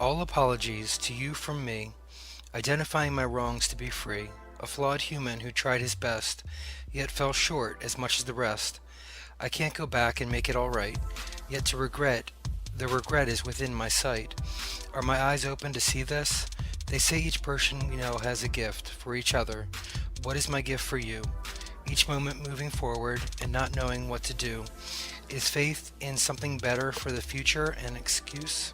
All apologies to you from me, identifying my wrongs to be free, a flawed human who tried his best, yet fell short as much as the rest. I can't go back and make it all right, yet the regret is within my sight. Are my eyes open to see this? They say each person we know has a gift for each other. What is my gift for you? Each moment moving forward and not knowing what to do. Is faith in something better for the future an excuse?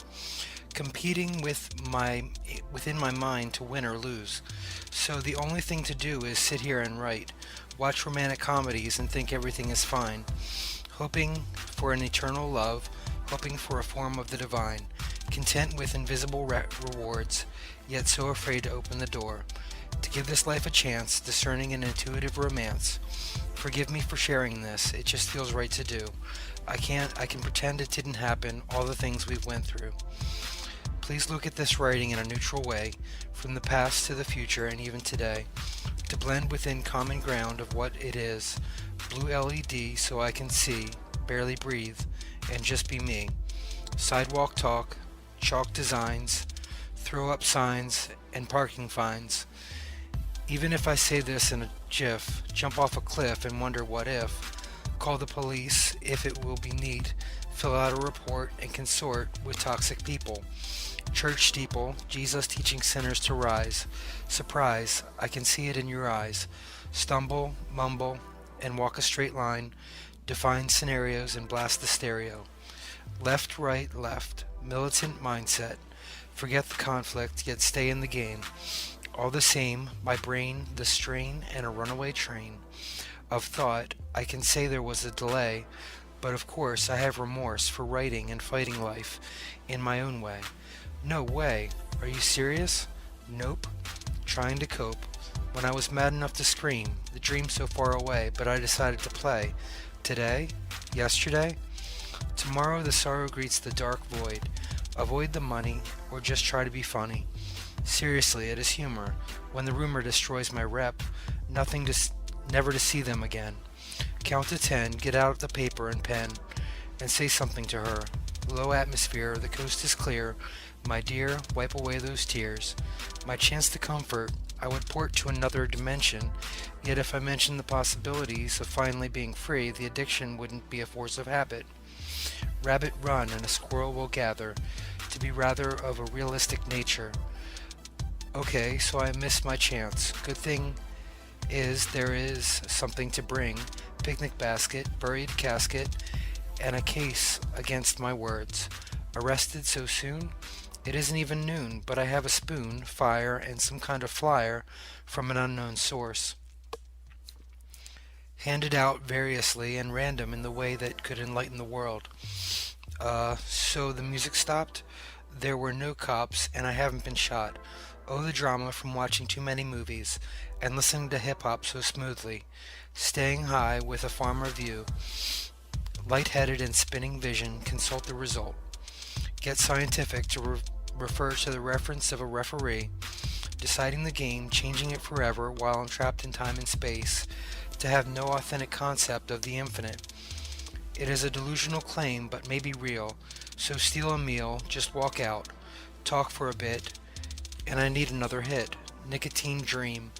Competing within my mind to win or lose. So the only thing to do is sit here and write, watch romantic comedies and think everything is fine, hoping for an eternal love, hoping for a form of the divine, content with invisible rewards, yet so afraid to open the door, to give this life a chance, discerning an intuitive romance. Forgive me for sharing this, it just feels right to do. I can pretend it didn't happen, all the things we've went through. Please look at this writing in a neutral way, from the past to the future and even today, to blend within common ground of what it is. Blue LED so I can see, barely breathe, and just be me. Sidewalk talk, chalk designs, throw up signs, and parking fines. Even if I say this in a jiff, jump off a cliff and wonder what if, call the police if it will be need, fill out a report and consort with toxic people. Church steeple, Jesus teaching sinners to rise. Surprise, I can see it in your eyes. Stumble, mumble, and walk a straight line. Define scenarios and blast the stereo. Left, right, left. Militant mindset. Forget the conflict, yet stay in the game. All the same, my brain, the strain, and a runaway train of thought. I can say there was a delay, but of course I have remorse for writing and fighting life in my own way. No way. Are you serious? Nope. Trying to cope. When I was mad enough to scream, the dream so far away, but I decided to play. Today? Yesterday? Tomorrow the sorrow greets the dark void. Avoid the money, or just try to be funny. Seriously, it is humor. When the rumor destroys my rep, never to see them again. Count to 10, get out the paper and pen, and say something to her. Low atmosphere, the coast is clear. My dear, wipe away those tears. My chance to comfort, I would port to another dimension, yet if I mentioned the possibilities of finally being free, the addiction wouldn't be a force of habit. Rabbit run and a squirrel will gather, to be rather of a realistic nature. Okay, so I missed my chance. Good thing is there is something to bring. Picnic basket, buried casket, and a case against my words. Arrested so soon? It isn't even noon, but I have a spoon, fire, and some kind of flyer from an unknown source. Handed out variously and random in the way that could enlighten the world. So the music stopped? There were no cops, and I haven't been shot. Oh, the drama from watching too many movies, and listening to hip-hop so smoothly. Staying high with a farmer view. Light-headed and spinning vision, consult the result. Get scientific to refer to the reference of a referee, deciding the game, changing it forever while entrapped in time and space, to have no authentic concept of the infinite. It is a delusional claim, but may be real, so steal a meal, just walk out, talk for a bit, and I need another hit. Nicotine dream,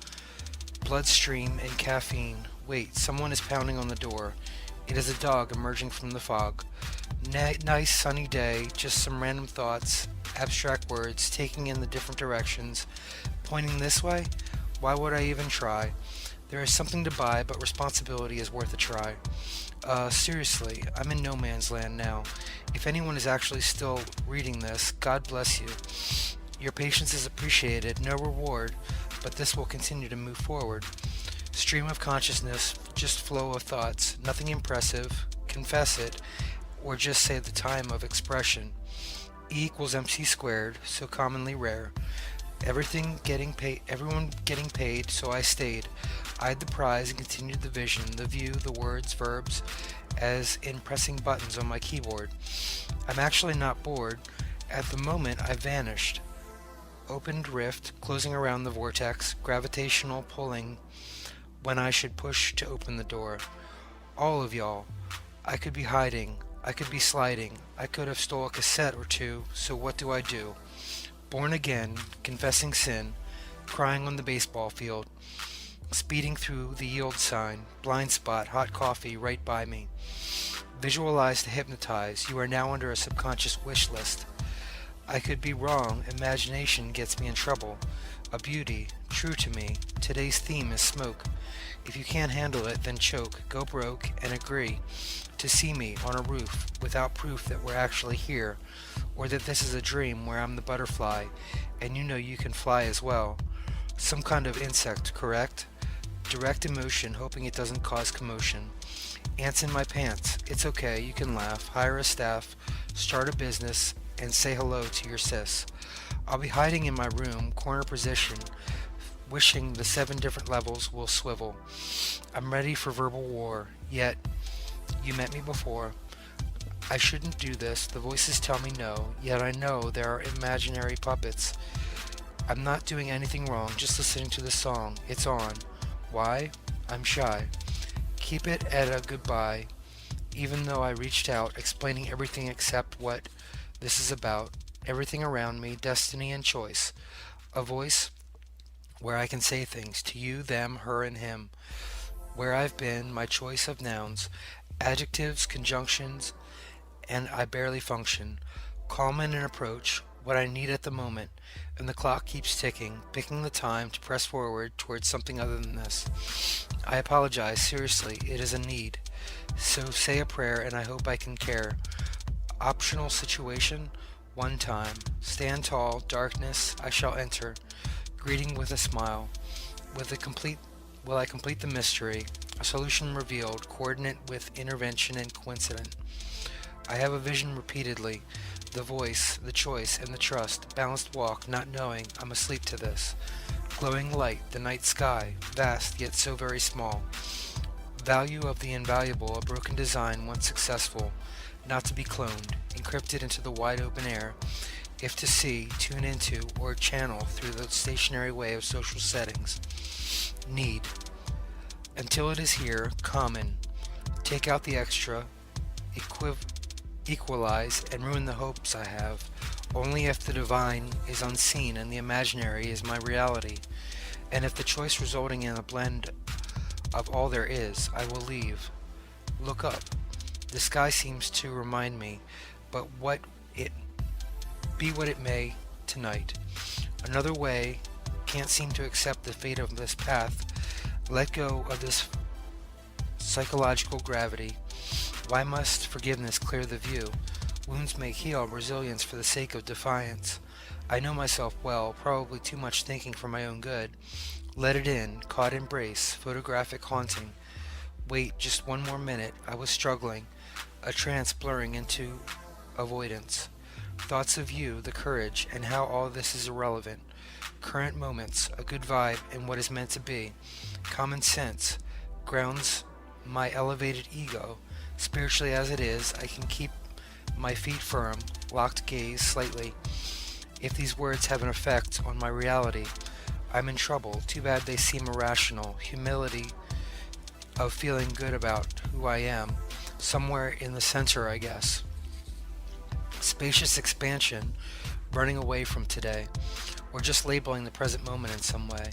bloodstream and caffeine. Wait, someone is pounding on the door. It is a dog emerging from the fog. Nice sunny day, just some random thoughts, abstract words, taking in the different directions. Pointing this way? Why would I even try? There is something to buy, but responsibility is worth a try. Seriously, I'm in no man's land now. If anyone is actually still reading this, God bless you. Your patience is appreciated, no reward, but this will continue to move forward. Stream of consciousness, just flow of thoughts, nothing impressive, confess it, or just say the time of expression. E equals MC squared, so commonly rare. Everyone getting paid, so I stayed. Eyed the prize and continued the vision, the view, the words, verbs, as in pressing buttons on my keyboard. I'm actually not bored. At the moment, I vanished. Opened rift, closing around the vortex, gravitational pulling when I should push to open the door. All of y'all. I could be hiding. I could be sliding. I could have stole a cassette or two, so what do I do? Born again, confessing sin, crying on the baseball field, speeding through the yield sign, blind spot, hot coffee right by me. Visualize to hypnotize. You are now under a subconscious wish list. I could be wrong. Imagination gets me in trouble. A beauty, true to me. Today's theme is smoke. If you can't handle it, then choke, go broke, and agree to see me on a roof without proof that we're actually here, or that this is a dream where I'm the butterfly, and you know you can fly as well. Some kind of insect, correct? Direct emotion, hoping it doesn't cause commotion. Ants in my pants. It's okay, you can laugh. Hire a staff, start a business, and say hello to your sis. I'll be hiding in my room, corner position, wishing the 7 different levels will swivel. I'm ready for verbal war, yet you met me before. I shouldn't do this, the voices tell me no, yet I know there are imaginary puppets. I'm not doing anything wrong, just listening to the song. It's on. Why? I'm shy. Keep it at a goodbye, even though I reached out, explaining everything except what this is about. Everything around me, destiny and choice. A voice where I can say things to you, them, her, and him. Where I've been, my choice of nouns, adjectives, conjunctions, and I barely function. Calm in an approach, what I need at the moment, and the clock keeps ticking, picking the time to press forward towards something other than this. I apologize, seriously, it is a need. So say a prayer and I hope I can care. Optional situation, one time. Stand tall, darkness, I shall enter. Greeting with a smile. Will I complete the mystery? A solution revealed, coordinate with intervention and coincident. I have a vision repeatedly. The voice, the choice, and the trust. Balanced walk, not knowing I'm asleep to this. Glowing light, the night sky, vast yet so very small. Value of the invaluable, a broken design once successful, not to be cloned, encrypted into the wide open air, if to see, tune into, or channel through the stationary way of social settings. Need. Until it is here, common. Take out the extra, equalize, and ruin the hopes I have. Only if the divine is unseen and the imaginary is my reality, and if the choice resulting in a blend of all there is, I will leave. Look up. The sky seems to remind me, but what it may tonight. Another way can't seem to accept the fate of this path. Let go of this psychological gravity. Why must forgiveness clear the view? Wounds make heal, resilience for the sake of defiance. I know myself well, probably too much thinking for my own good. Let it in, caught embrace, photographic haunting. Wait, just one more minute, I was struggling, a trance blurring into avoidance. Thoughts of you, the courage, and how all this is irrelevant. Current moments, a good vibe, and what is meant to be. Common sense, grounds my elevated ego. Spiritually as it is, I can keep my feet firm, locked gaze slightly. If these words have an effect on my reality, I'm in trouble. Too bad they seem irrational. Humility of feeling good about who I am. Somewhere in the center, I guess. Spacious expansion, running away from today, or just labeling the present moment in some way.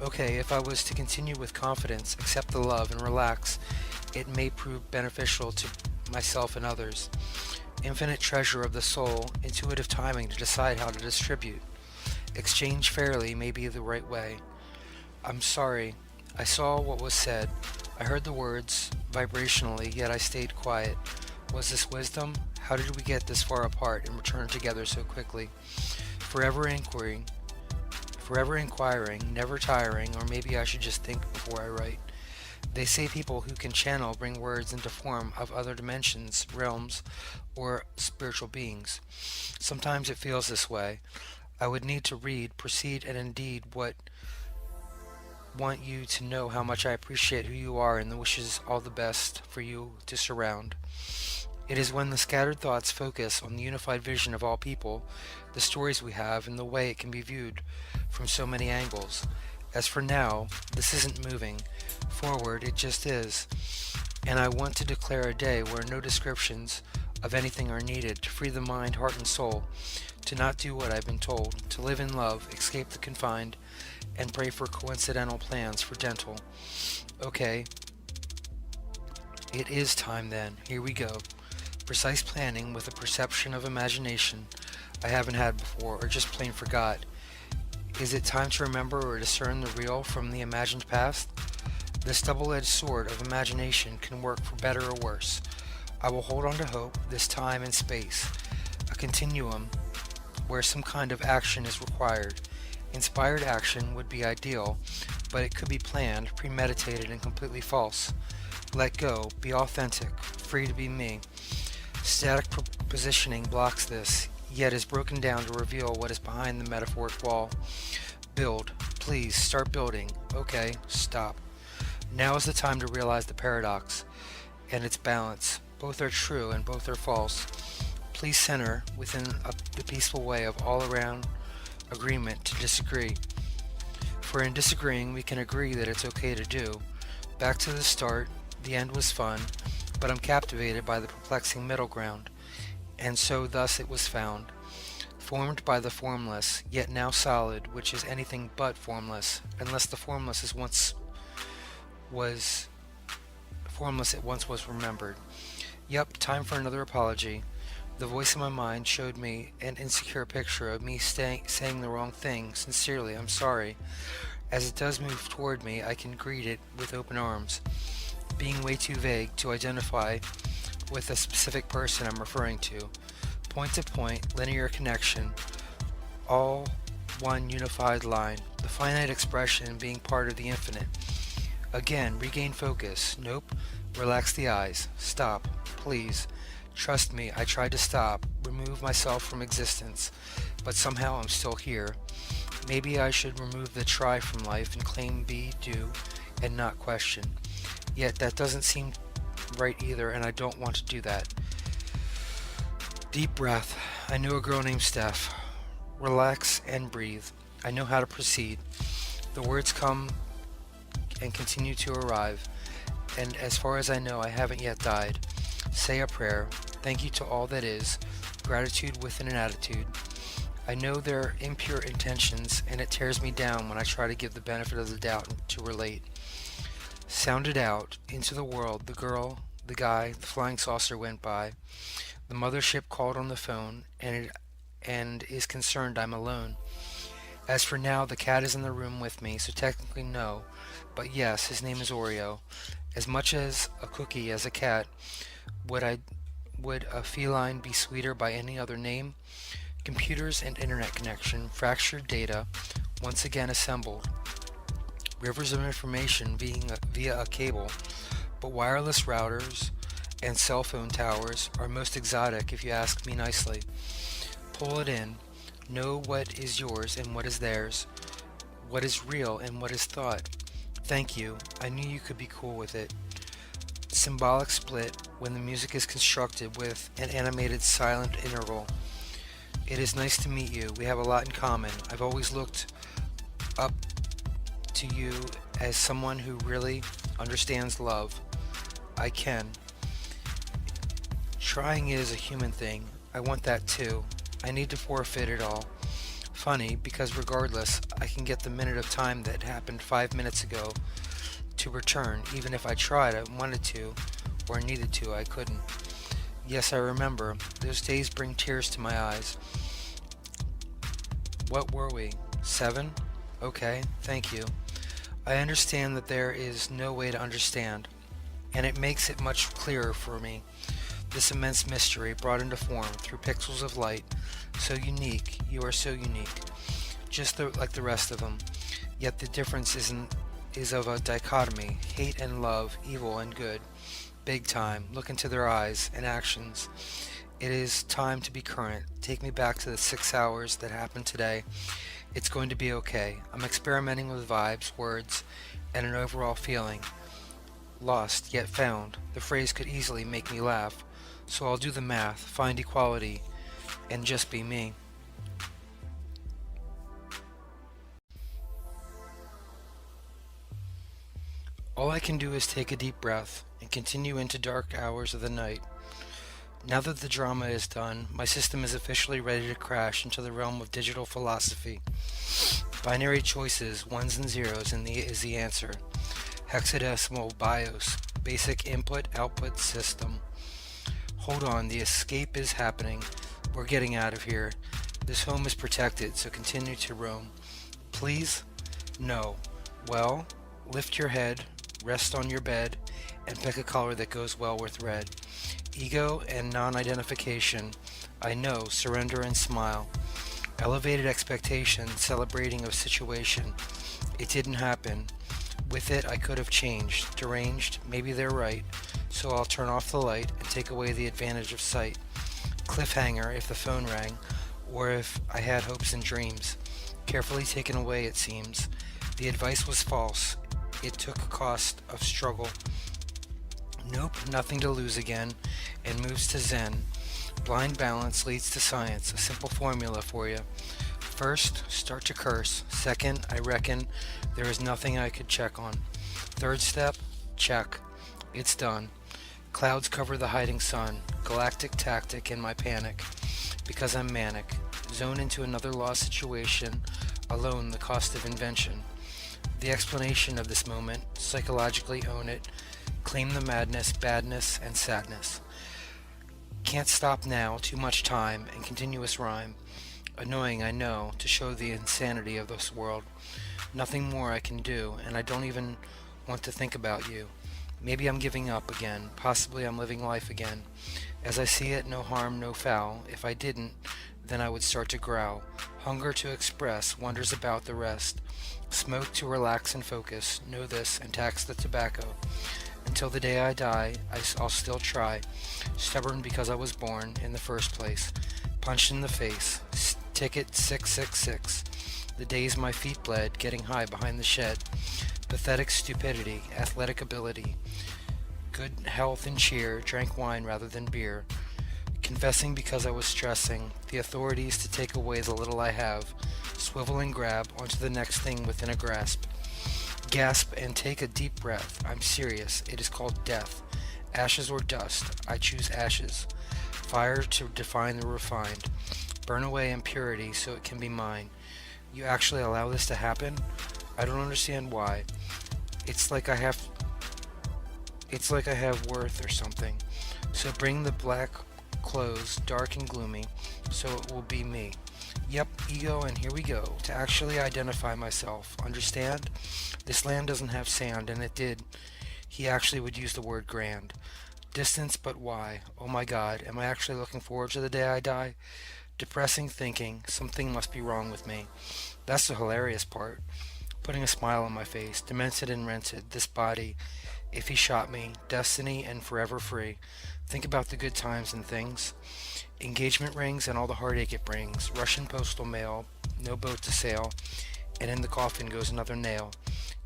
Okay, if I was to continue with confidence, accept the love, and relax, it may prove beneficial to myself and others. Infinite treasure of the soul, intuitive timing to decide how to distribute. Exchange fairly may be the right way. I'm sorry. I saw what was said. I heard the words vibrationally, yet I stayed quiet. Was this wisdom? How did we get this far apart and return together so quickly? Forever inquiring, never tiring, or maybe I should just think before I write. They say people who can channel bring words into form of other dimensions, realms, or spiritual beings. Sometimes it feels this way. I would need to read, proceed, and indeed want you to know how much I appreciate who you are and the wishes all the best for you to surround. It is when the scattered thoughts focus on the unified vision of all people, the stories we have, and the way it can be viewed from so many angles. As for now, this isn't moving forward, it just is. And I want to declare a day where no descriptions of anything are needed to free the mind, heart, and soul, to not do what I've been told, to live in love, escape the confined, and pray for coincidental plans for dental. Okay, it is time then. Here we go. Precise planning with a perception of imagination I haven't had before or just plain forgot. Is it time to remember or discern the real from the imagined past? This double-edged sword of imagination can work for better or worse. I will hold on to hope, this time and space, a continuum where some kind of action is required. Inspired action would be ideal, but it could be planned, premeditated, and completely false. Let go, be authentic, free to be me. Static positioning blocks this, yet is broken down to reveal what is behind the metaphoric wall. Build. Please, start building. Okay, stop. Now is the time to realize the paradox and its balance. Both are true and both are false. Please center within the peaceful way of all-around agreement to disagree. For in disagreeing, we can agree that it's okay to do. Back to the start, the end was fun, but I'm captivated by the perplexing middle ground. And so thus it was found, formed by the formless, yet now solid, which is anything but formless, unless the formless is once was formless it once was remembered. Yup, time for another apology. The voice in my mind showed me an insecure picture of me saying the wrong thing. Sincerely, I'm sorry. As it does move toward me, I can greet it with open arms, being way too vague to identify with a specific person I'm referring to. Point to point, linear connection, all one unified line, the finite expression being part of the infinite. Again, regain focus. Nope. Relax the eyes. Stop. Please. Trust me, I tried to stop, remove myself from existence, but somehow I'm still here. Maybe I should remove the try from life and claim be, do, and not question. Yet that doesn't seem right either, and I don't want to do that. Deep breath. I knew a girl named Steph. Relax and breathe. I know how to proceed. The words come and continue to arrive, and as far as I know, I haven't yet died. Say a prayer. Thank you to all that is. Gratitude within an attitude. I know their impure intentions, and it tears me down when I try to give the benefit of the doubt to relate. Sounded out into the world, the girl, the guy, the flying saucer went by. The mothership called on the phone, and is concerned I'm alone. As for now, the cat is in the room with me, so technically no, but yes, his name is Oreo. As much as a cookie as a cat, would a feline be sweeter by any other name? Computers and internet connection, fractured data, once again assembled. Rivers of information via a cable, but wireless routers and cell phone towers are most exotic if you ask me nicely. Pull it in. Know what is yours and what is theirs, what is real and what is thought. Thank you. I knew you could be cool with it. Symbolic split when the music is constructed with an animated silent interval. It is nice to meet you. We have a lot in common. I've always looked up to you as someone who really understands love. I can. Trying is a human thing. I want that too. I need to forfeit it all. Funny, because regardless, I can get the minute of time that happened 5 minutes ago to return, even if I tried, I wanted to, or needed to, I couldn't. Yes, I remember. Those days bring tears to my eyes. What were we? 7? Okay, thank you. I understand that there is no way to understand, and it makes it much clearer for me. This immense mystery brought into form through pixels of light. So unique, you are so unique, like the rest of them. Yet the difference is of a dichotomy, hate and love, evil and good. Big time. Look into their eyes and actions. It is time to be current. Take me back to the 6 hours that happened today. It's going to be okay. I'm experimenting with vibes, words, and an overall feeling. Lost, yet found. The phrase could easily make me laugh. So I'll do the math, find equality, and just be me. All I can do is take a deep breath and continue into dark hours of the night. Now that the drama is done, my system is officially ready to crash into the realm of digital philosophy. Binary choices, ones and zeros, is the answer. Hexadecimal BIOS, basic input-output system. Hold on, the escape is happening. We're getting out of here. This home is protected, so continue to roam. Please? No. Well, lift your head, rest on your bed, and pick a color that goes well with red. Ego and non-identification. I know, surrender and smile. Elevated expectation, celebrating a situation. It didn't happen. With it, I could have changed. Deranged, maybe they're right. So I'll turn off the light and take away the advantage of sight. Cliffhanger if the phone rang, or if I had hopes and dreams. Carefully taken away, it seems. The advice was false. It took a cost of struggle. Nope, nothing to lose again, and moves to Zen. Blind balance leads to science, a simple formula for you. First, start to curse. Second, I reckon there is nothing I could check on. Third step, check. It's done. Clouds cover the hiding sun. Galactic tactic in my panic. Because I'm manic. Zone into another lost situation. Alone, the cost of invention. The explanation of this moment. Psychologically own it. Claim the madness, badness, and sadness. Can't stop now, too much time, and continuous rhyme. Annoying, I know, to show the insanity of this world. Nothing more I can do, and I don't even want to think about you. Maybe I'm giving up again. Possibly I'm living life again. As I see it, no harm, no foul. If I didn't, then I would start to growl. Hunger to express, wonders about the rest. Smoke to relax and focus. Know this, and tax the tobacco. Until the day I die, I'll still try. Stubborn because I was born in the first place. Punched in the face. Ticket 666. The days my feet bled, getting high behind the shed. Pathetic stupidity, athletic ability. Good health and cheer, drank wine rather than beer. Confessing because I was stressing. The authorities to take away the little I have. Swivel and grab onto the next thing within a grasp. Gasp and take a deep breath. I'm serious. It is called death. Ashes or dust. I choose ashes. Fire to define the refined. Burn away impurity so it can be mine. You actually allow this to happen? I don't understand why. It's like I have worth or something. So bring the black clothes, dark and gloomy, so it will be me. Yep, ego, and here we go, to actually identify myself. Understand? This land doesn't have sand, and it did. He actually would use the word grand. Distance, but why? Oh my God, am I actually looking forward to the day I die? Depressing thinking, something must be wrong with me. That's the hilarious part. Putting a smile on my face, demented and rented, this body, if he shot me, destiny and forever free. Think about the good times and things. Engagement rings and all the heartache it brings. Russian postal mail, no boat to sail, and in the coffin goes another nail.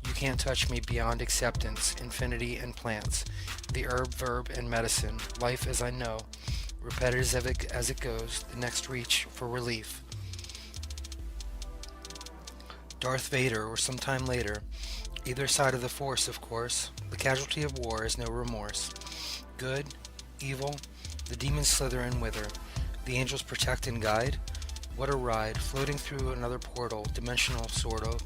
You can't touch me beyond acceptance, infinity and plants, the herb, verb, and medicine, life as I know, repetitive as it goes, the next reach for relief. Darth Vader or sometime later, either side of the force, of course, the casualty of war is no remorse. Good, evil, the demons slither and wither, the angels protect and guide. What a ride, floating through another portal, dimensional sort of.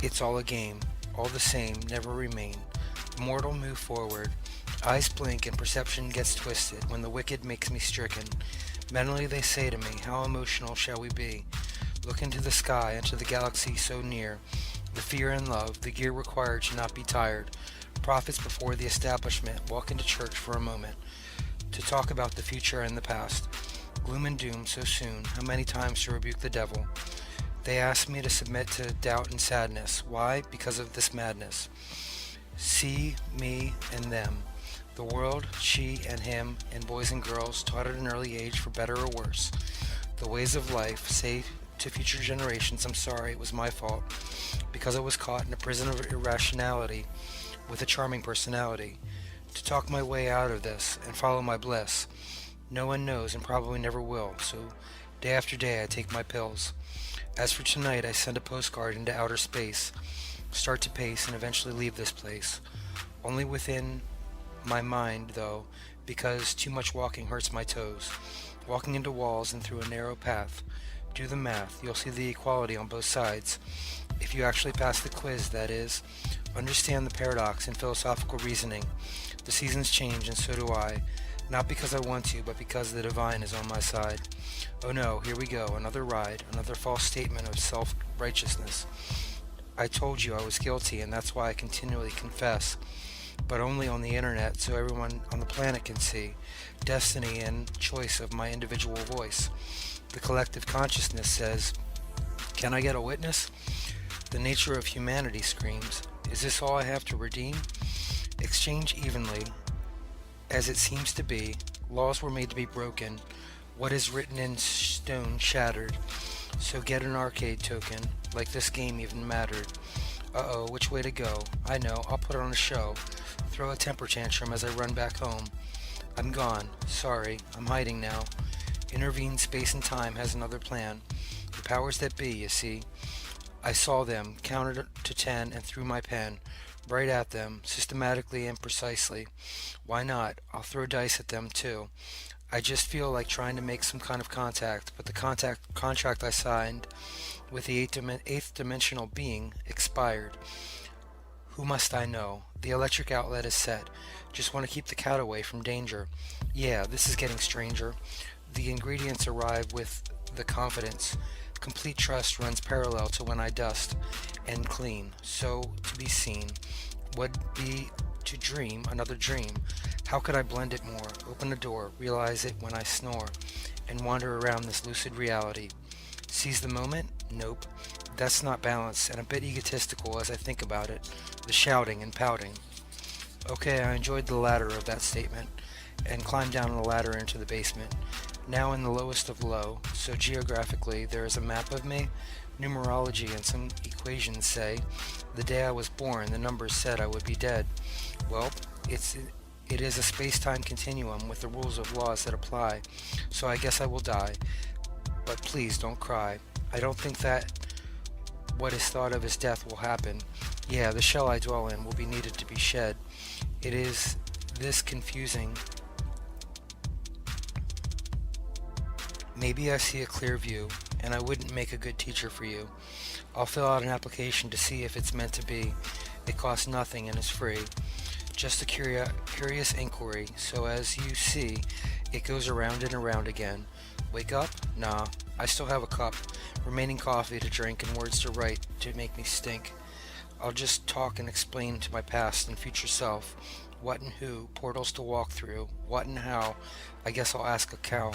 It's all a game, all the same, never remain. The mortal move forward, eyes blink and perception gets twisted when the wicked makes me stricken. Mentally they say to me, how emotional shall we be? Look into the sky, into the galaxy so near. The fear and love, the gear required to not be tired. Prophets before the establishment walk into church for a moment to talk about the future and the past. Gloom and doom so soon, how many times to rebuke the devil. They ask me to submit to doubt and sadness. Why? Because of this madness. See, me, and them. The world, she and him, and boys and girls taught at an early age for better or worse. The ways of life, say to future generations, I'm sorry, it was my fault. Because I was caught in a prison of irrationality with a charming personality. To talk my way out of this and follow my bliss. No one knows and probably never will, so day after day I take my pills. As for tonight, I send a postcard into outer space, start to pace and eventually leave this place. Only within my mind, though, because too much walking hurts my toes. Walking into walls and through a narrow path. Do the math, you'll see the equality on both sides. If you actually pass the quiz, that is. Understand the paradox and philosophical reasoning. The seasons change, and so do I. Not because I want to, but because the divine is on my side. Oh no, here we go, another ride, another false statement of self-righteousness. I told you I was guilty, and that's why I continually confess, but only on the internet so everyone on the planet can see. Destiny and choice of my individual voice. The collective consciousness says, can I get a witness? The nature of humanity screams, is this all I have to redeem? Exchange evenly, as it seems to be. Laws were made to be broken. What is written in stone shattered. So get an arcade token, like this game even mattered. Uh-oh, which way to go? I know, I'll put on a show. Throw a temper tantrum as I run back home. I'm gone. Sorry, I'm hiding now. Intervene space and time has another plan. The powers that be, you see. I saw them, counted to 10 and threw my pen. Right at them, systematically and precisely. Why not? I'll throw dice at them too. I just feel like trying to make some kind of contact, but the contract I signed with the eighth dimensional being expired. Who must I know? The electric outlet is set. Just want to keep the cat away from danger. Yeah, this is getting stranger. The ingredients arrive with the confidence. Complete trust runs parallel to when I dust and clean. So to be seen would be to dream another dream. How could I blend it more? Open the door, realize it when I snore, and wander around this lucid reality. Seize the moment? Nope. That's not balanced and a bit egotistical as I think about it. The shouting and pouting. Okay, I enjoyed the latter of that statement and climbed down the ladder into the basement. Now in the lowest of low, so geographically there is a map of me. Numerology and some equations say the day I was born the numbers said I would be dead. Well, it is a space-time continuum with the rules of laws that apply, so I guess I will die. But please don't cry. I don't think that what is thought of as death will happen. Yeah, the shell I dwell in will be needed to be shed. It is this confusing. Maybe I see a clear view, and I wouldn't make a good teacher for you. I'll fill out an application to see if it's meant to be. It costs nothing and is free. Just a curious inquiry, so as you see, it goes around and around again. Wake up? Nah, I still have a cup, remaining coffee to drink and words to write to make me stink. I'll just talk and explain to my past and future self what and who, portals to walk through, what and how. I guess I'll ask a cow.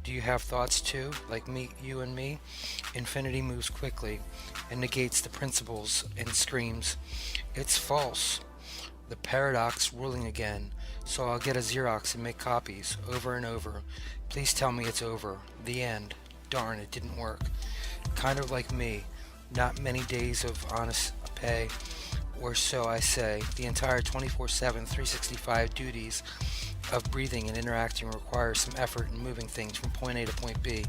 Do you have thoughts too, like me, you and me? Infinity moves quickly and negates the principles and screams, it's false. The paradox ruling again, so I'll get a Xerox and make copies, over and over. Please tell me it's over. The end. Darn, it didn't work. Kind of like me. Not many days of honest pay, or so I say. The entire 24/7, 365 duties of breathing and interacting require some effort in moving things from point A to point B.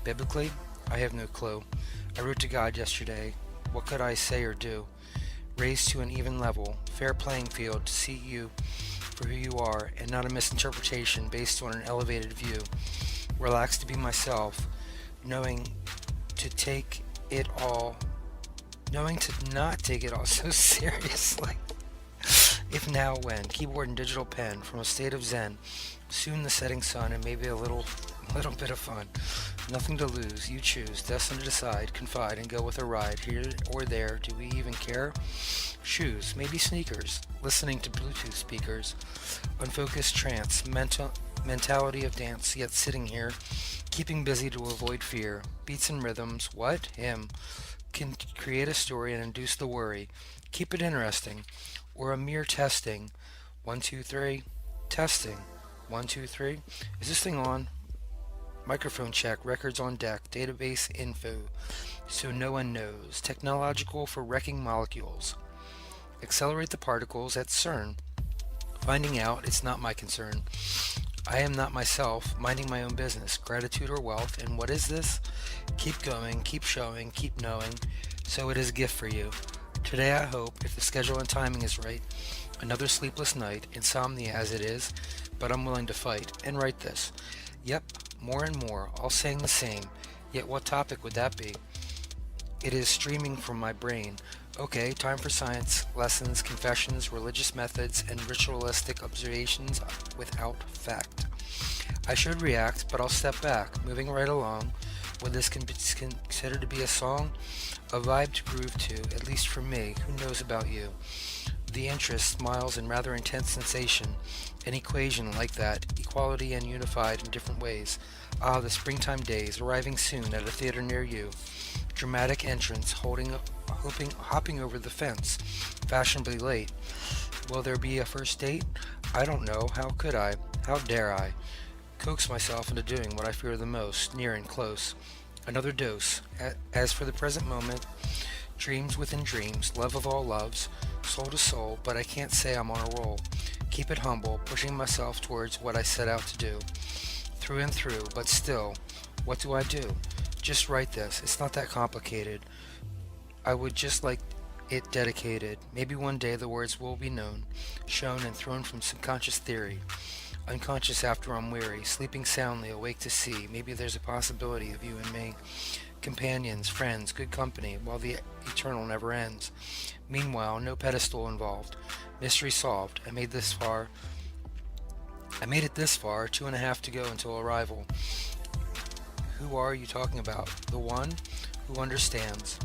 Biblically, I have no clue. I wrote to God yesterday. What could I say or do? Raised to an even level, fair playing field to see you for who you are and not a misinterpretation based on an elevated view. Relax to be myself, knowing to not take it all so seriously. If now, when, keyboard and digital pen, from a state of zen, soon the setting sun and maybe a little bit of fun. Nothing to lose, you choose, destined to decide, confide, and go with a ride, here or there, do we even care? Shoes, maybe sneakers, listening to Bluetooth speakers, unfocused trance, mentality of dance, yet sitting here, keeping busy to avoid fear, beats and rhythms, what? Him, can create a story and induce the worry, keep it interesting, or a mere testing, 1, 2, 3, testing, 1, 2, 3, is this thing on? Microphone check, records on deck, database info, so no one knows. Technological for wrecking molecules. Accelerate the particles at CERN. Finding out, it's not my concern. I am not myself, minding my own business, gratitude or wealth, and what is this? Keep going, keep showing, keep knowing, so it is a gift for you. Today I hope, if the schedule and timing is right, Another sleepless night, insomnia as it is, but I'm willing to fight and write this. Yep, more and more, all saying the same. Yet what topic would that be? It is streaming from my brain. Okay, time for science, lessons, confessions, religious methods, and ritualistic observations without fact. I should react, but I'll step back, moving right along. Would this be considered to be a song? A vibe to groove to, at least for me. Who knows about you? The interest, smiles, and rather intense sensation. An equation like that, equality and unified in different ways. Ah, the springtime days, arriving soon at a theater near you. Dramatic entrance, hopping over the fence, fashionably late. Will there be a first date? I don't know. How could I? How dare I? Coax myself into doing what I fear the most, near and close. Another dose. As for the present moment, dreams within dreams, love of all loves, soul to soul, but I can't say I'm on a roll. Keep it humble, pushing myself towards what I set out to do. Through and through, but still, what do I do? Just write this. It's not that complicated. I would just like it dedicated. Maybe one day the words will be known, shown and thrown from subconscious theory. Unconscious after I'm weary, sleeping soundly, awake to see. Maybe there's a possibility of you and me. Companions, friends, good company, while the eternal never ends. Meanwhile, no pedestal involved. Mystery solved. I made it this far, 2.5 to go until arrival. Who are you talking about? The one who understands.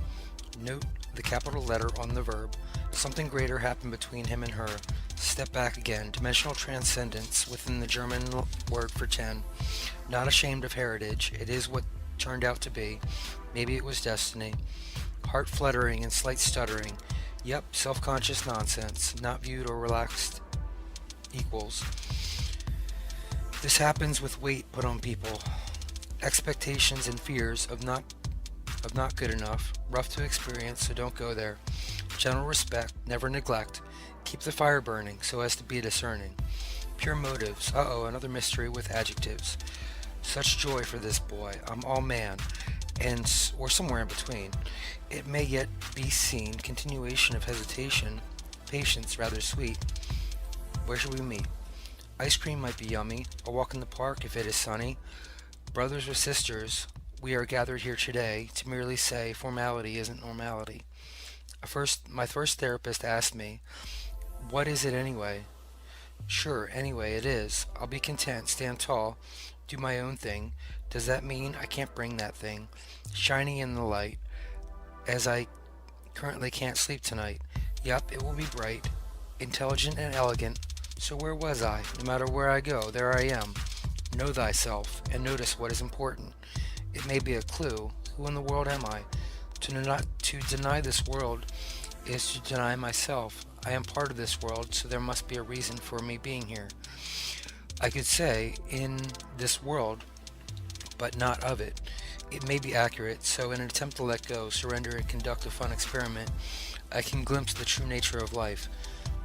Note the capital letter on the verb. Something greater happened between him and her. Step back again. Dimensional transcendence within the German word for 10. Not ashamed of heritage. It is what turned out to be. Maybe it was destiny. Heart fluttering and slight stuttering. Yep, self-conscious nonsense. Not viewed or relaxed equals. This happens with weight put on people. Expectations and fears of not good enough. Rough to experience, so don't go there. General respect, never neglect. Keep the fire burning so as to be discerning. Pure motives. Uh-oh, another mystery with adjectives. Such joy for this boy. I'm all man, or somewhere in between. It may yet be seen. Continuation of hesitation. Patience, rather sweet. Where should we meet? Ice cream might be yummy. A walk in the park if it is sunny. Brothers or sisters, we are gathered here today to merely say formality isn't normality. My first therapist asked me, what is it anyway? Sure, anyway, it is. I'll be content, stand tall, do my own thing. Does that mean I can't bring that thing? Shining in the light, as I currently can't sleep tonight. Yup, it will be bright, intelligent and elegant. So where was I? No matter where I go, there I am. Know thyself, and notice what is important. It may be a clue. Who in the world am I? To deny this world is to deny myself. I am part of this world, so there must be a reason for me being here. I could say, in this world, but not of it. It may be accurate, so in an attempt to let go, surrender, and conduct a fun experiment, I can glimpse the true nature of life,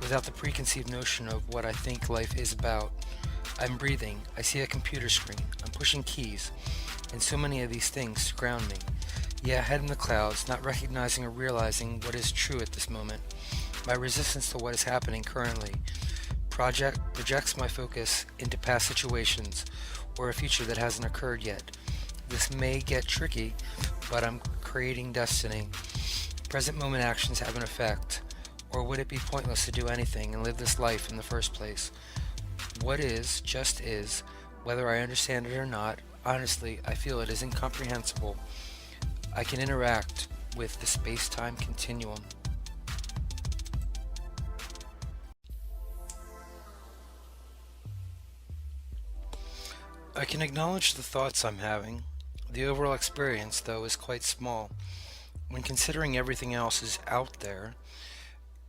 without the preconceived notion of what I think life is about. I'm breathing, I see a computer screen, I'm pushing keys, and so many of these things surround me. Yeah, head in the clouds, not recognizing or realizing what is true at this moment. My resistance to what is happening currently projects my focus into past situations or a future that hasn't occurred yet. This may get tricky, but I'm creating destiny. Present moment actions have an effect, or would it be pointless to do anything and live this life in the first place? What is, just is, whether I understand it or not. Honestly, I feel it is incomprehensible. I can interact with the space-time continuum. I can acknowledge the thoughts I'm having. The overall experience, though, is quite small. When considering everything else is out there,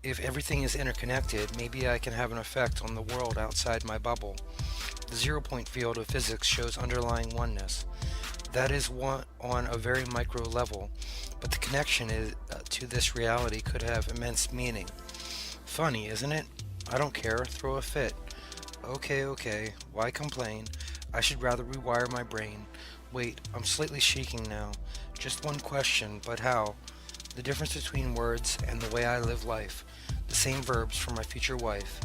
if everything is interconnected, maybe I can have an effect on the world outside my bubble. The zero-point field of physics shows underlying oneness. That is one on a very micro level, but the connection to this reality could have immense meaning. Funny, isn't it? I don't care, throw a fit. Okay, why complain? I should rather rewire my brain. Wait, I'm slightly shaking now. Just one question, but how? The difference between words and the way I live life. the same verbs for my future wife.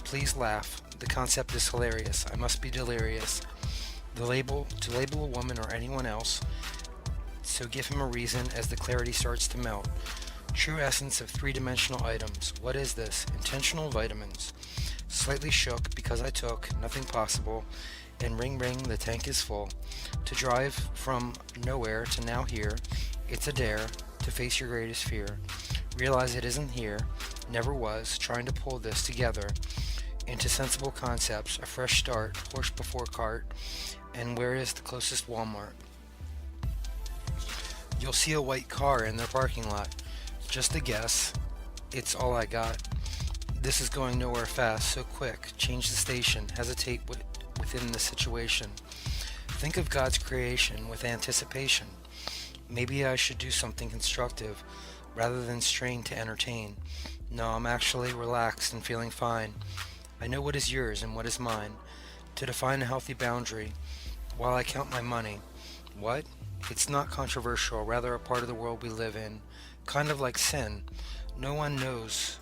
Please laugh. The concept is hilarious. I must be delirious. To label a woman or anyone else, so give him a reason as the clarity starts to melt. True essence of three-dimensional items. What is this? Intentional vitamins. Slightly shook because I took nothing possible, and ring ring, the tank is full. To drive from nowhere to now here, it's a dare to face your greatest fear. Realize it isn't here, never was, trying to pull this together into sensible concepts, a fresh start, horse before cart, and where is the closest Walmart? You'll see a white car in their parking lot. Just a guess. It's all I got. This is going nowhere fast, so quick. Change the station. Hesitate within the situation. Think of God's creation with anticipation. Maybe I should do something constructive rather than strain to entertain. No, I'm actually relaxed and feeling fine. I know what is yours and what is mine. To define a healthy boundary while I count my money. What? It's not controversial, rather a part of the world we live in. Kind of like sin. No one knows,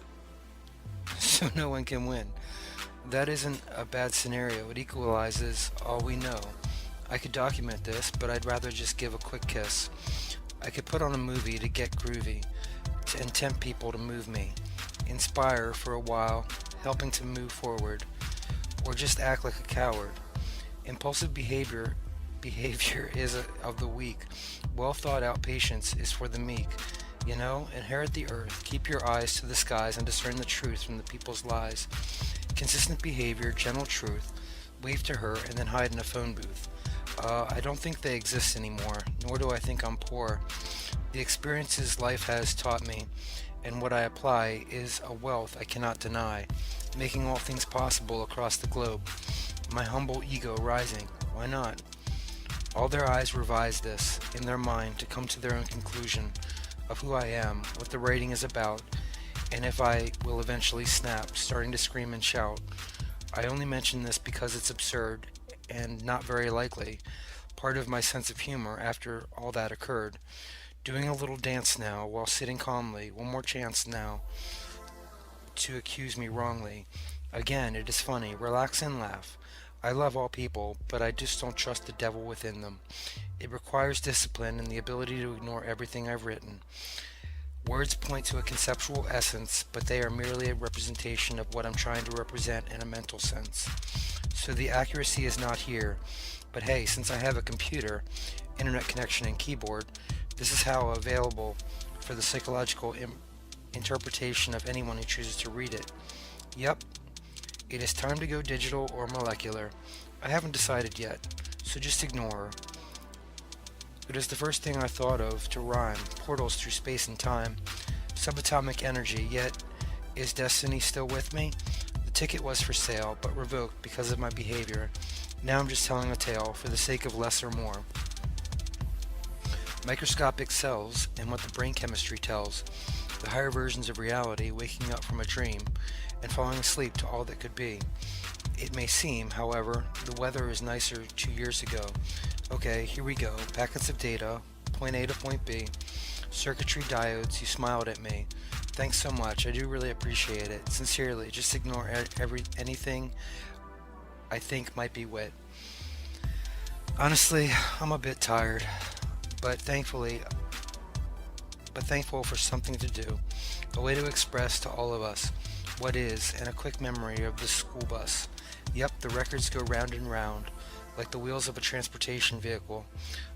so no one can win. That isn't a bad scenario. It equalizes all we know. I could document this, but I'd rather just give a quick kiss. I could put on a movie to get groovy, and tempt people to move me. Inspire for a while, helping to move forward, or just act like a coward. Impulsive behavior is of the weak. Well thought out patience is for the meek. Inherit the earth, keep your eyes to the skies, and discern the truth from the people's lies. Consistent behavior, gentle truth, wave to her, and then hide in a phone booth. I don't think they exist anymore, nor do I think I'm poor. The experiences life has taught me, and what I apply is a wealth I cannot deny, making all things possible across the globe. My humble ego rising. Why not? All their eyes revise this, in their mind, to come to their own conclusion of who I am, what the writing is about, and if I will eventually snap, starting to scream and shout. I only mention this because it's absurd and not very likely, part of my sense of humor after all that occurred. Doing a little dance now while sitting calmly, one more chance now to accuse me wrongly. Again, it is funny, relax and laugh. I love all people, but I just don't trust the devil within them. It requires discipline and the ability to ignore everything I've written. Words point to a conceptual essence, but they are merely a representation of what I'm trying to represent in a mental sense. So the accuracy is not here. But hey, since I have a computer, internet connection and keyboard, this is how available for the psychological interpretation of anyone who chooses to read it. Yep, it is time to go digital or molecular. I haven't decided yet, so just ignore her. It is the first thing I thought of to rhyme, portals through space and time, subatomic energy, yet is destiny still with me? The ticket was for sale, but revoked because of my behavior. Now I'm just telling a tale for the sake of less or more. Microscopic cells and what the brain chemistry tells, the higher versions of reality, waking up from a dream and falling asleep to all that could be. It may seem, however, the weather is nicer 2 years ago. Okay, here we go. Packets of data, point A to point B. Circuitry diodes, you smiled at me. Thanks so much, I do really appreciate it. Sincerely, just ignore anything I think might be wit. Honestly, I'm a bit tired, but thankful for something to do. A way to express to all of us what is, and a quick memory of the school bus. Yep, the records go round and round, like the wheels of a transportation vehicle.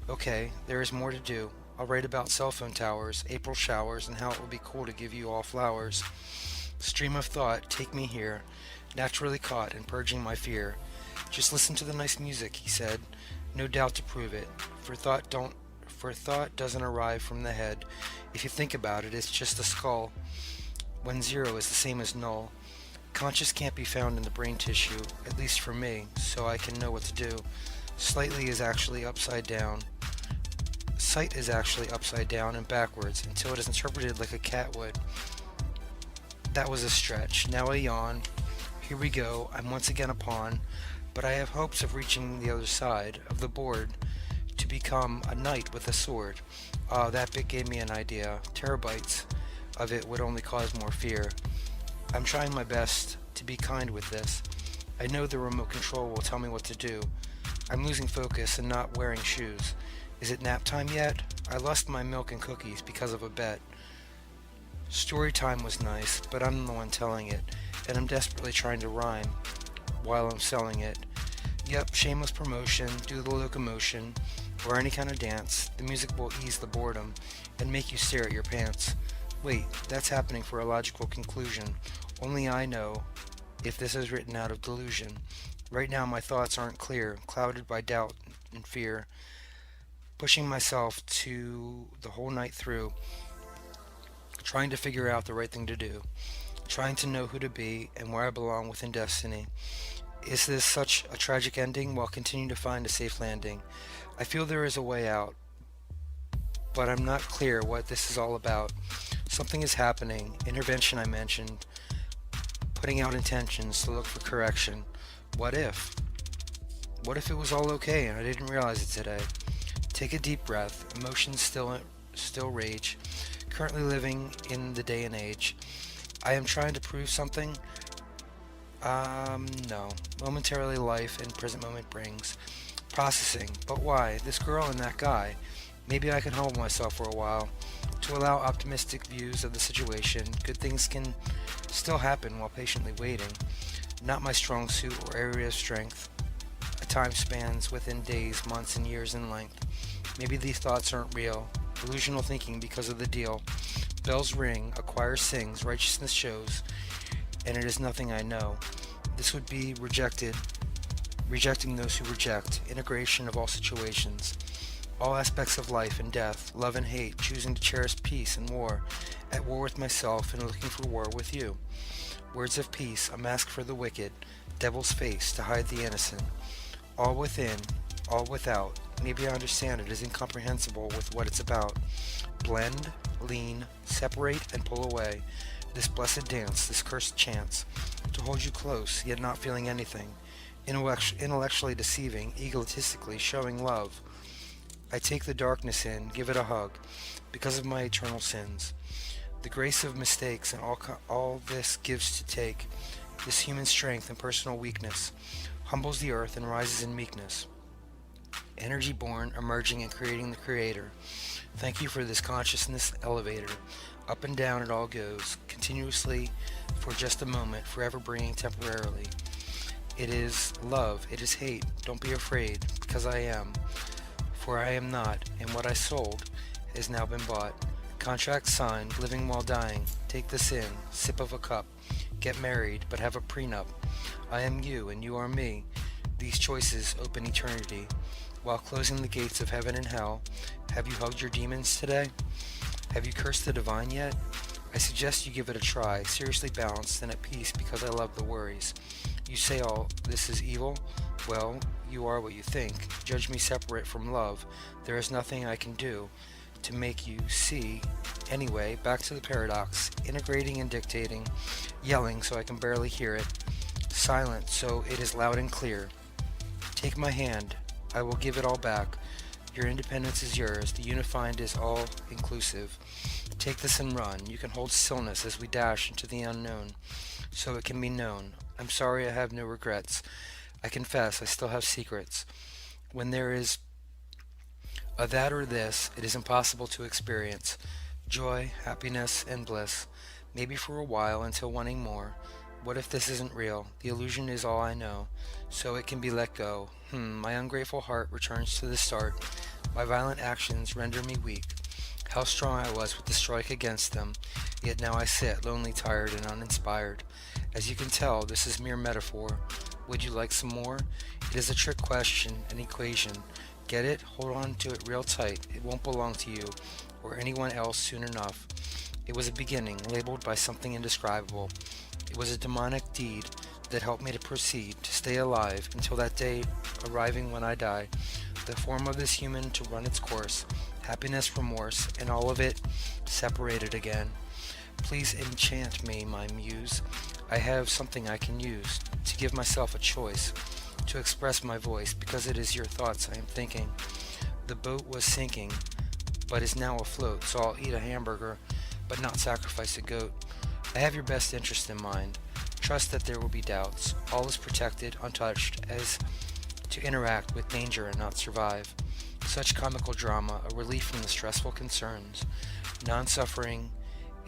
Okay, there is more to do. I'll write about cell phone towers, April showers, and how it would be cool to give you all flowers. Stream of thought, take me here, naturally caught and purging my fear. Just listen to the nice music, he said, no doubt to prove it. For thought doesn't arrive from the head. If you think about it, it's just a skull. When zero is the same as null. Conscious can't be found in the brain tissue, at least for me, so I can know what to do. Slightly is actually upside down. Sight is actually upside down and backwards until it is interpreted like a cat would. That was a stretch. Now a yawn. Here we go. I'm once again a pawn, but I have hopes of reaching the other side of the board to become a knight with a sword. That bit gave me an idea. Terabytes of it would only cause more fear. I'm trying my best to be kind with this. I know the remote control will tell me what to do. I'm losing focus and not wearing shoes. Is it nap time yet? I lost my milk and cookies because of a bet. Story time was nice, but I'm the one telling it, and I'm desperately trying to rhyme while I'm selling it. Yep, shameless promotion, do the locomotion, or any kind of dance. The music will ease the boredom and make you stare at your pants. Wait, that's happening for a logical conclusion. Only I know if this is written out of delusion. Right now my thoughts aren't clear, clouded by doubt and fear, pushing myself to the whole night through, trying to figure out the right thing to do, trying to know who to be and where I belong within destiny. Is this such a tragic ending while continuing to find a safe landing? I feel there is a way out, but I'm not clear what this is all about. Something is happening. Intervention I mentioned. Putting out intentions to look for correction. What if? What if it was all okay and I didn't realize it today? Take a deep breath. Emotions still rage. Currently living in the day and age. I am trying to prove something. No. Momentarily life and present moment brings. Processing. But why? This girl and that guy. Maybe I can humble myself for a while to allow optimistic views of the situation. Good things can still happen while patiently waiting. Not my strong suit or area of strength. A time spans within days, months, and years in length. Maybe these thoughts aren't real. Delusional thinking because of the deal. Bells ring, a choir sings, righteousness shows, and it is nothing I know. This would be rejecting those who reject, integration of all situations, all aspects of life and death, love and hate, choosing to cherish peace and war, at war with myself and looking for war with you. Words of peace, a mask for the wicked, devil's face to hide the innocent. All within, all without. Maybe I understand it is incomprehensible with what it's about. Blend, lean, separate, and pull away. This blessed dance, this cursed chance, to hold you close, yet not feeling anything. Intellectually deceiving, egotistically showing love. I take the darkness in, give it a hug, because of my eternal sins. The grace of mistakes and all this gives to take, this human strength and personal weakness, humbles the earth and rises in meekness. Energy born, emerging and creating the creator. Thank you for this consciousness elevator. Up and down it all goes, continuously, for just a moment, forever bringing temporarily. It is love, it is hate, don't be afraid, because I am. For I am not, and what I sold has now been bought. Contract signed, living while dying. Take this in, sip of a cup. Get married, but have a prenup. I am you, and you are me. These choices open eternity. While closing the gates of heaven and hell, have you hugged your demons today? Have you cursed the divine yet? I suggest you give it a try, seriously balanced and at peace because I love the worries. You say all this is evil? Well, you are what you think. Judge me separate from love. There is nothing I can do to make you see. Anyway, back to the paradox. Integrating and dictating. Yelling so I can barely hear it. Silent so it is loud and clear. Take my hand. I will give it all back. Your independence is yours. The unified is all inclusive. Take this and run. You can hold stillness as we dash into the unknown, so it can be known. I'm sorry I have no regrets. I confess I still have secrets. When there is a that or this, it is impossible to experience. Joy, happiness, and bliss. Maybe for a while until wanting more. What if this isn't real? The illusion is all I know, so it can be let go. My ungrateful heart returns to the start. My violent actions render me weak. How strong I was with the strike against them, yet now I sit, lonely, tired, and uninspired. As you can tell, this is mere metaphor. Would you like some more? It is a trick question, an equation. Get it? Hold on to it real tight. It won't belong to you, or anyone else soon enough. It was a beginning, labeled by something indescribable. It was a demonic deed that helped me to proceed, to stay alive, until that day arriving when I die. The form of this human to run its course, happiness, remorse, and all of it separated again. Please enchant me, my muse. I have something I can use, to give myself a choice, to express my voice, because it is your thoughts I am thinking. The boat was sinking, but is now afloat, so I'll eat a hamburger, but not sacrifice a goat. I have your best interest in mind. Trust that there will be doubts. All is protected, untouched, as to interact with danger and not survive. Such comical drama, a relief from the stressful concerns. Non-suffering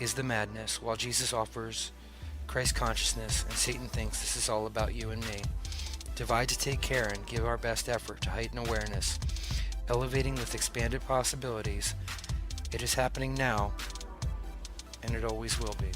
is the madness, while Jesus offers Christ consciousness, and Satan thinks this is all about you and me. Divide to take care and give our best effort to heighten awareness, elevating with expanded possibilities. It is happening now, and it always will be.